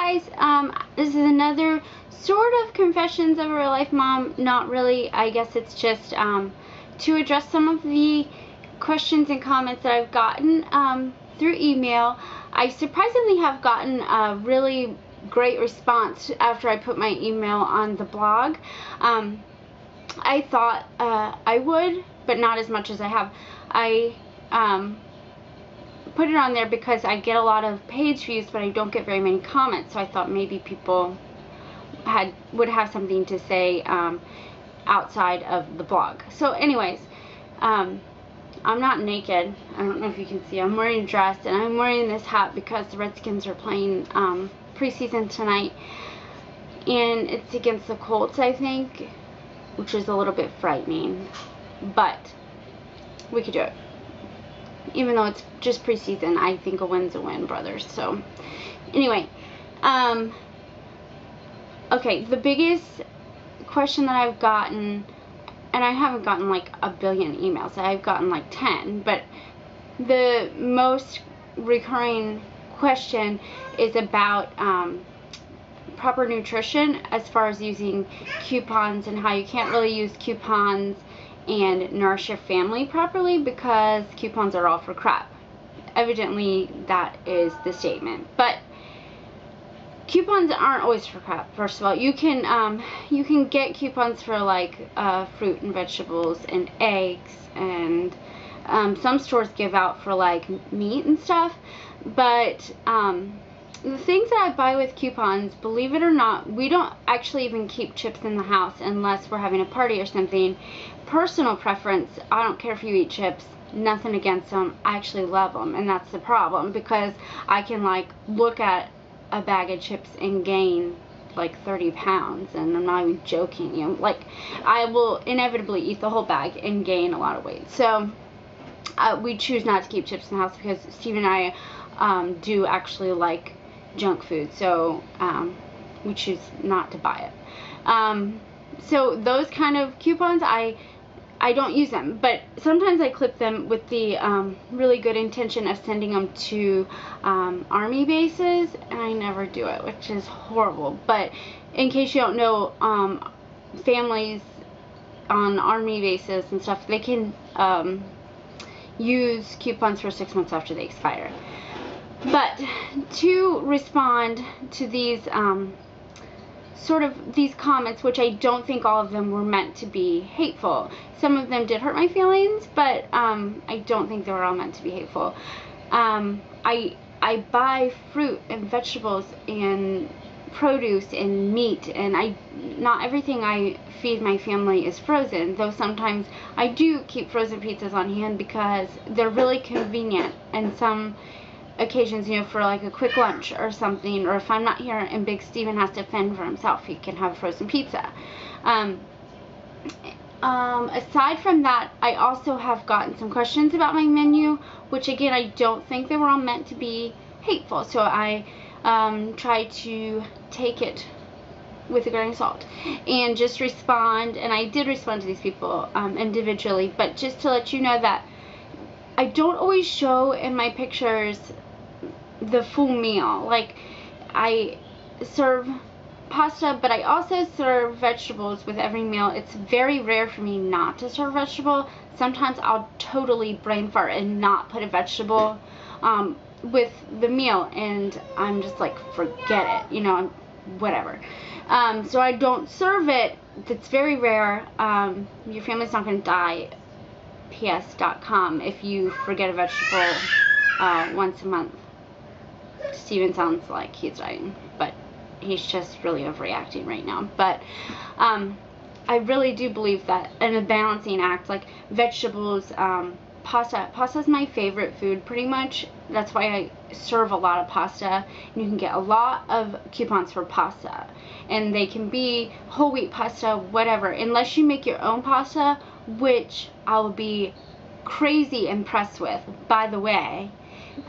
guys, this is another sort of confessions of a real life mom. Not really, I guess it's just to address some of the questions and comments that I've gotten through email. I surprisingly have gotten a really great response after I put my email on the blog. I thought I would, but not as much as I have. I put it on there because I get a lot of page views, but I don't get very many comments, so I thought maybe people would have something to say outside of the blog. So anyways, I'm not naked. I don't know if you can see. I'm wearing a dress, and I'm wearing this hat because the Redskins are playing preseason tonight, and it's against the Colts, I think, which is a little bit frightening, but we could do it. Even though it's just preseason, I think a win's a win, brothers. So anyway, okay, the biggest question that I've gotten, and I haven't gotten like a billion emails, I've gotten like 10, but the most recurring question is about proper nutrition as far as using coupons, and how you can't really use coupons and nourish your family properly because coupons are all for crap. Evidently that is the statement, but coupons aren't always for crap. First of all, you can get coupons for like fruit and vegetables and eggs, and some stores give out for like meat and stuff, but the things that I buy with coupons, believe it or not, we don't actually even keep chips in the house unless we're having a party or something. Personal preference, I don't care if you eat chips, nothing against them. I actually love them, and that's the problem, because I can like look at a bag of chips and gain like 30 pounds, and I'm not even joking you. Like, I will inevitably eat the whole bag and gain a lot of weight. So we choose not to keep chips in the house because Steve and I do actually like junk food, so we choose not to buy it. So those kind of coupons, I don't use them, but sometimes I clip them with the really good intention of sending them to army bases, and I never do it, which is horrible. But in case you don't know, families on army bases and stuff, they can use coupons for 6 months after they expire. But to respond to these sort of these comments, which I don't think all of them were meant to be hateful. Some of them did hurt my feelings, but I don't think they were all meant to be hateful. I buy fruit and vegetables and produce and meat, and not everything I feed my family is frozen, though sometimes I do keep frozen pizzas on hand because they're really convenient, and some occasions, you know, for like a quick lunch or something, or if I'm not here and Big Steven has to fend for himself, he can have frozen pizza. Aside from that, I also have gotten some questions about my menu, which again, I don't think they were all meant to be hateful, so I try to take it with a grain of salt and just respond. And I did respond to these people individually, but just to let you know that I don't always show in my pictures the full meal. Like, I serve pasta, but I also serve vegetables with every meal. It's very rare for me not to serve vegetable. Sometimes I'll totally brain fart and not put a vegetable with the meal, and I'm just like, forget it, you know, whatever. So I don't serve it. That's very rare. Your family's not going to die, ps.com, if you forget a vegetable once a month. Steven sounds like he's dying, but he's just really overreacting right now. But I really do believe that in a balancing act, like vegetables, pasta is my favorite food pretty much. That's why I serve a lot of pasta. You can get a lot of coupons for pasta, and they can be whole wheat pasta, whatever, unless you make your own pasta, which I'll be crazy impressed with. By the way,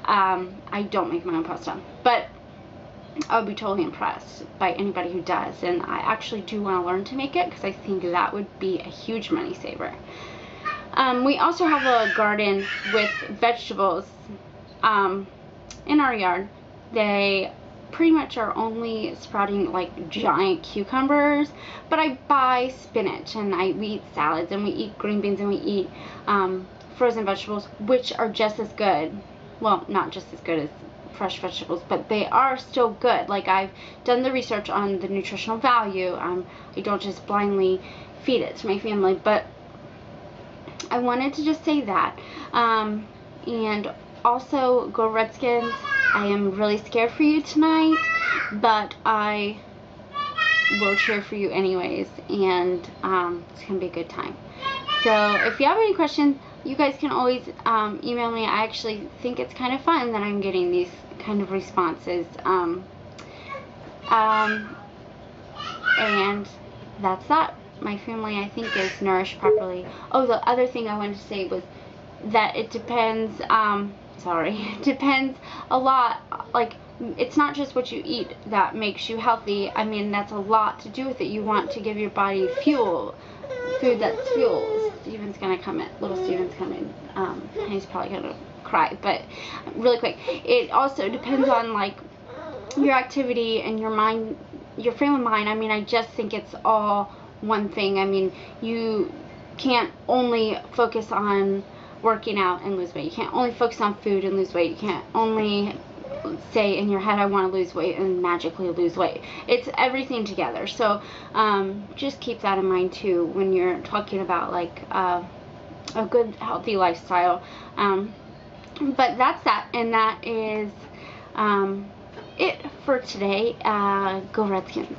I don't make my own pasta, but I would be totally impressed by anybody who does, and I actually do want to learn to make it because I think that would be a huge money saver. We also have a garden with vegetables in our yard. They pretty much are only sprouting like giant cucumbers, but I buy spinach, and we eat salads, and we eat green beans, and we eat frozen vegetables, which are just as good. Well, not just as good as fresh vegetables, but they are still good. Like, I've done the research on the nutritional value. I don't just blindly feed it to my family, but I wanted to just say that. And also, go Redskins. I am really scared for you tonight, but I will cheer for you anyways, and it's going to be a good time. So if you have any questions, you guys can always email me. I actually think it's kind of fun that I'm getting these kind of responses. And that's that. My family, I think, is nourished properly. Oh, the other thing I wanted to say was that it depends, it depends a lot. Like, it's not just what you eat that makes you healthy. I mean, that's a lot to do with it. You want to give your body fuel, food that's fuel. Steven's gonna come in. Little Steven's coming. He's probably gonna cry, but really quick. It also depends on, like, your activity and your mind, your frame of mind. I mean, I just think it's all one thing. I mean, you can't only focus on working out and lose weight. You can't only focus on food and lose weight. You can't only say in your head, I want to lose weight, and magically lose weight. It's everything together. So just keep that in mind too when you're talking about, like, a good healthy lifestyle. But that's that, and that is it for today. Go Redskins.